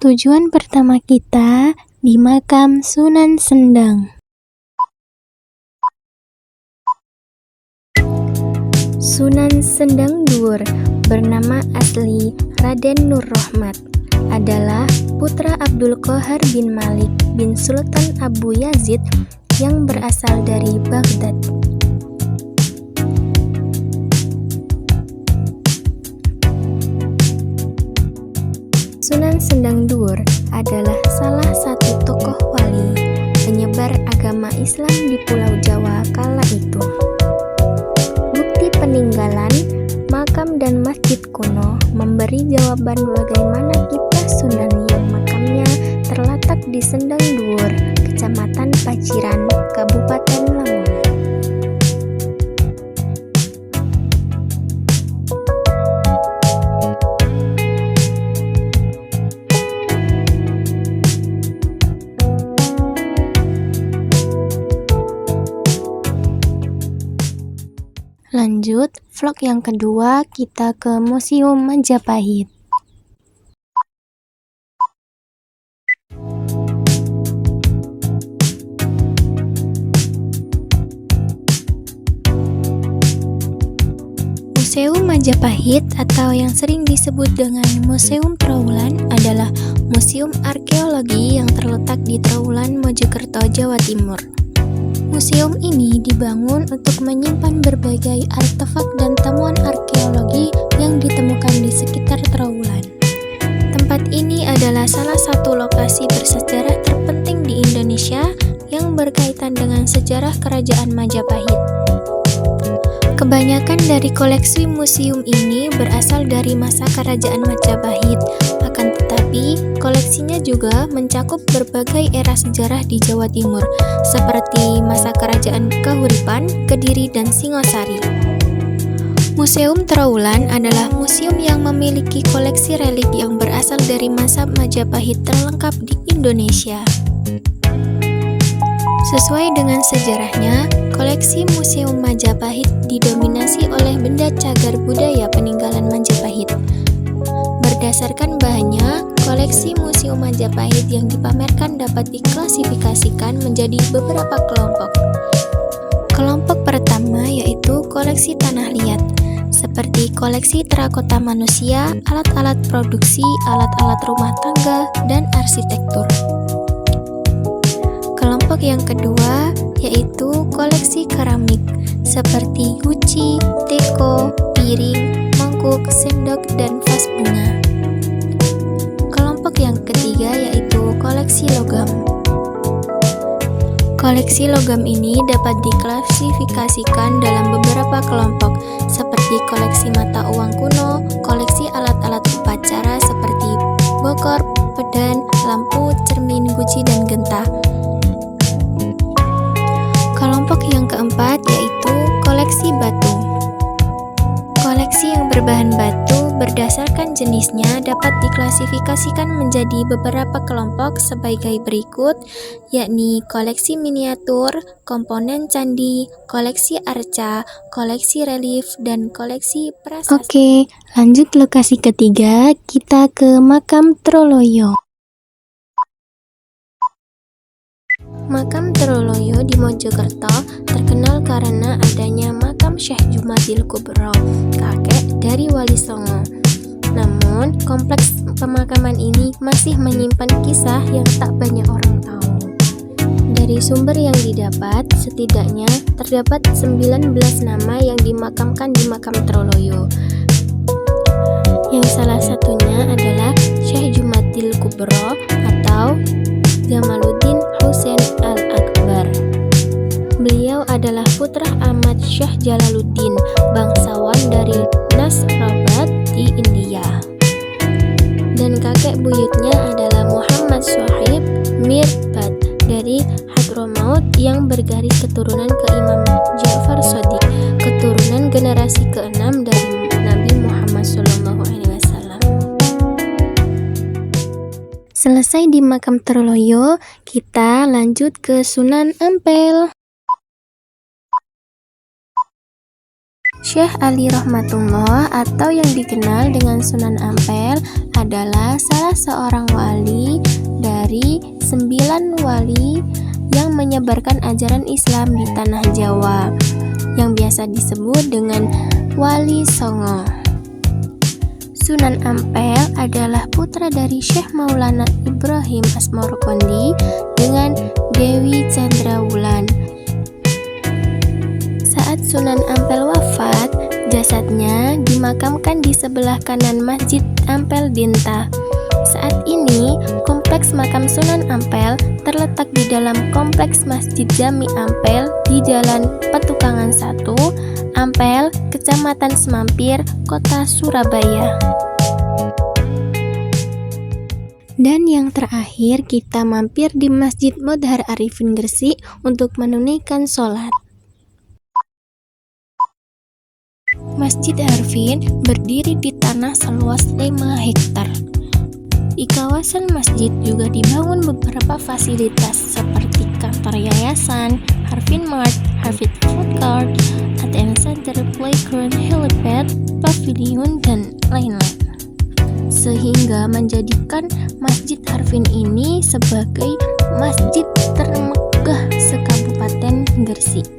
Tujuan pertama kita di makam Sunan Sendang. Sunan Sendang Dhuwur bernama asli Raden Nur Rohmat, adalah putra Abdul Qohar bin Malik bin Sultan Abu Yazid yang berasal dari Baghdad. Sunan Sendang Dhuwur adalah salah satu tokoh wali penyebar agama Islam di Pulau Jawa kala itu. Bukti peninggalan, makam dan masjid kuno memberi jawaban bagaimana kiprah Sunan yang makamnya terletak di Sendang Dhuwur, Kecamatan Paciran, Kabupaten Lamongan. Lanjut, vlog yang kedua kita ke Museum Majapahit. Museum Majapahit atau yang sering disebut dengan Museum Trowulan adalah museum arkeologi yang terletak di Trowulan, Mojokerto, Jawa Timur. Museum ini dibangun untuk menyimpan berbagai artefak dan temuan arkeologi yang ditemukan di sekitar Trowulan. Tempat ini adalah salah satu lokasi bersejarah terpenting di Indonesia yang berkaitan dengan sejarah Kerajaan Majapahit. Kebanyakan dari koleksi museum ini berasal dari masa Kerajaan Majapahit, akan tetapi koleksinya juga mencakup berbagai era sejarah di Jawa Timur, seperti masa Kerajaan Kahuripan, Kediri, dan Singosari. Museum Trowulan adalah museum yang memiliki koleksi relik yang berasal dari masa Majapahit terlengkap di Indonesia. Sesuai dengan sejarahnya, koleksi Museum Majapahit didominasi oleh benda cagar budaya peninggalan Majapahit. Berdasarkan bahannya, koleksi Museum Majapahit yang dipamerkan dapat diklasifikasikan menjadi beberapa kelompok. Kelompok pertama yaitu koleksi tanah liat, seperti koleksi terakota manusia, alat-alat produksi, alat-alat rumah tangga, dan arsitektur. Kelompok yang kedua yaitu koleksi keramik seperti guci, teko, piring, mangkuk, sendok, dan vas bunga. Kelompok yang ketiga yaitu koleksi logam. Koleksi logam ini dapat diklasifikasikan dalam beberapa kelompok seperti koleksi mata uang kuno, koleksi alat-alat upacara seperti bokor, pedang, lampu, cermin, guci, dan genta. Kelompok yang keempat yaitu koleksi batu. Koleksi yang berbahan batu berdasarkan jenisnya dapat diklasifikasikan menjadi beberapa kelompok sebagai berikut, yakni koleksi miniatur, komponen candi, koleksi arca, koleksi relief, dan koleksi prasasti. Oke, lanjut lokasi ketiga, kita ke makam Troloyo. Makam Troloyo di Mojokerto terkenal karena adanya makam Syekh Jumadil Kubro, kakek dari Wali Songo. Namun, kompleks pemakaman ini masih menyimpan kisah yang tak banyak orang tahu. Dari sumber yang didapat, setidaknya terdapat 19 nama yang dimakamkan di makam Troloyo. Yang salah satunya adalah Syekh Jumadil Kubro atau Jamaluddin Husain Al-Akbar. Beliau adalah putra Ahmad Syah Jalaluddin, bangsawan dari Nasrabad, Delhi, India. Dan kakek buyutnya adalah Muhammad Shoaib Mirbad dari Hadramaut yang bergaris keturunan ke Imam Ja'far Shadiq, keturunan generasi ke-6 dari Nabi Muhammad SAW. Selesai di makam Troloyo, kita lanjut ke Sunan Ampel. Syekh Ali Rahmatullah atau yang dikenal dengan Sunan Ampel adalah salah seorang wali dari 9 wali yang menyebarkan ajaran Islam di tanah Jawa, yang biasa disebut dengan Wali Songo. Sunan Ampel adalah putra dari Syekh Maulana Ibrahim Asmorokondi dengan Dewi Chandrawulan. Saat Sunan Ampel wafat, jasadnya dimakamkan di sebelah kanan Masjid Ampel Dinta. Saat ini, kompleks makam Sunan Ampel terletak di dalam kompleks Masjid Jami Ampel di Jalan Petukangan 1, Ampel, Kecamatan Semampir, Kota Surabaya. Dan yang terakhir, kita mampir di Masjid Modhar Arifin Gresik untuk menunaikan sholat. Masjid Arifin berdiri di tanah seluas 5 hektar. Di kawasan masjid juga dibangun beberapa fasilitas seperti kantor yayasan, Arifin Mart, Arifin Food Court, ATM Center, Playground, Helipad, Pavilion, dan lain-lain. Sehingga menjadikan Masjid Arifin ini sebagai masjid termegah se-Kabupaten Gresik.